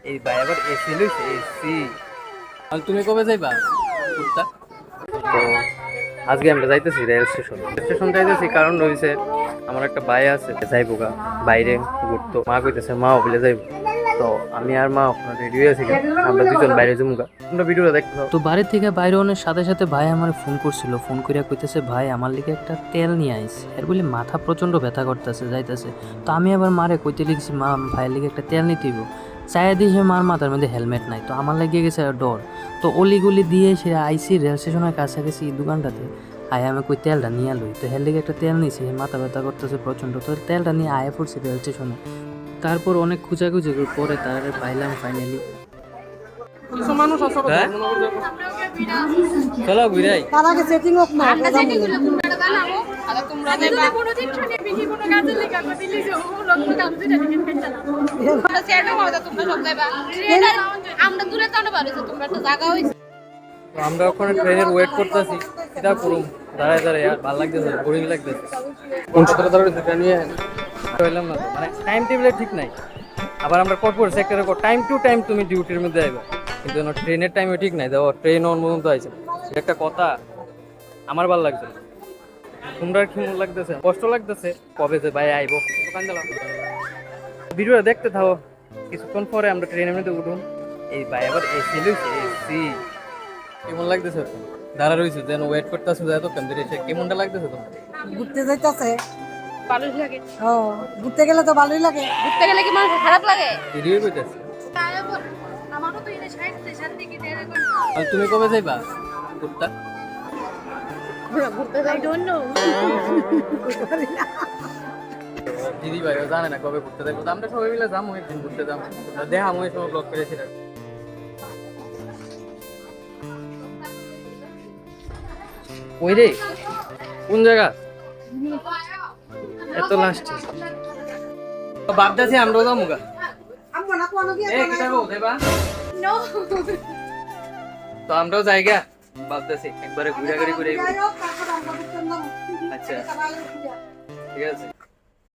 এই ভাই আবার এসি লইছে এসি। আর তুমি কবে যাইবা কুত্তা? তো আজকে আমরা যাইতেছি রেল স্টেশন যাইতেছি, কারণ রয়েছে আমার একটা ভাই আছে যাইবো গা বাইরে ঘুরতো, মা কইতেছে মা বলে যাইবো। তো আমি আর মা আপনার রেডি হয়েছি, আমরা দুজন বাইরে যাবো গা। তোমরা ভিডিওটা দেখতে পাও। তো বাড়ি থেকে বাইরে অনেক সাথে সাথে ভাই আমার ফোন করছিল, ফোন করিয়া কইতেছে ভাই আমার লিগে একটা তেল নিয়ে আইস। এর বলে মাথা প্রচন্ড ব্যথা করতেছে যাইতেছে। তো আমি আবার মারে কইতে লিখছি মা ভাইয়ের লিগে একটা তেল নিতে হইব। চাইয়া দিয়ে সে মার মাথার মধ্যে হেলমেট নাই, তো আমার লাগিয়ে গেছে ডর। তো অলিগুলি দিয়ে সে আইসি রেল স্টেশনের কাছাকাছি দোকানটাতে আয় আমি কই তেলটা নিয়ে লই। তো হের লিগে একটা তেল নিয়েছি, মাথা ব্যথা করতেছে প্রচন্ড। তো তেলটা নিয়ে আয়া পড়ছি রেল স্টেশনে। তারপর অনেক খুঁজাখুঁজি পরে তার পাইলাম ফাইনালি। হ্যাঁ? চলো ঘুরাই। তারাকে সেটিং হোক না আমরা সেটিং গুলো তোমরা বানাবো আর তোমরা দেবা কোনো দিন শুনে বেশি কোনো কাজে লেগে আমরা দিলি যে ও লোক কাজ দিতে টিকেট কেটে না আমরা সেটিং হবে তোমরা সব দেবা ট্রেনার আমরা দূরে তো না পারিছো তোমরা একটা জায়গা হইছে। তো আমরা ওখানে ট্রেনের ওয়েট করতেছি, এটা করুম দাঁড়ায় দাঁড়ায় আর ভালো লাগতেছে, বোরিং লাগতেছে। কোন সূত্রে দাঁড়ায় সেটা নিয়ে হইলাম না, মানে টাইম টেবিলের ঠিক নাই। আবার আমরা কর্পোর সেক্টরে টাইম টু টাইম তুমি ডিউটির মধ্যে আইবা, কিন্তু ট্রেনের টাইমে ঠিক নাই। দেখো ট্রেন অন পর্যন্ত আইছে, একটা কথা আমার ভালো লাগছে না। তোমরা কি মন লাগতেছে, কষ্ট লাগতেছে কবে যে ভাই আইবো। দোকান দিলাম, ভিডিওটা দেখতে থাকো। কিছুক্ষণ পরে আমরা ট্রেনের মধ্যে উঠুন। এই ভাই আবার এসি লইছে এসি। কেমন লাগতেছে? দাঁড়া রয়েছে যেন ওয়েট করতেছে এত কেন ধরে, কেমনটা লাগতেছে তোমার? ঘুরতে যাইতাছে। ভালোই লাগে। ও ঘুরতে গেলে তো ভালোই লাগে। ঘুরতে গেলে কি মানুষ খারাপ লাগে? ভিডিও কইতাছে। আমারও তো এনে শান্তি কি দেয় এখন। আর তুমি কবে যাইবা কুত্তা? ঘুরতে যাই ডোন্ট নো। দিদি ভাই জানে না কবে ঘুরতে যাবো, আমরা সবাই মিলে যাবো একদিন ঘুরতে যাবো। দেখা আমি সব ব্লগ করেছিলাম। ওই রে কোন জায়গা এত লাস্টে ভাবতেছি আমরাও যাবো গা। আমগো না কোন গিয়া এই কি যাবো দেবা? নো। তো আমরাও জায়গা ভাবতেছি একবারে ঘুরে ঘুরে ঘুরে। যাই হোক তারপর আমরা ঘুরতে নাম। আচ্ছা ঠিক আছে।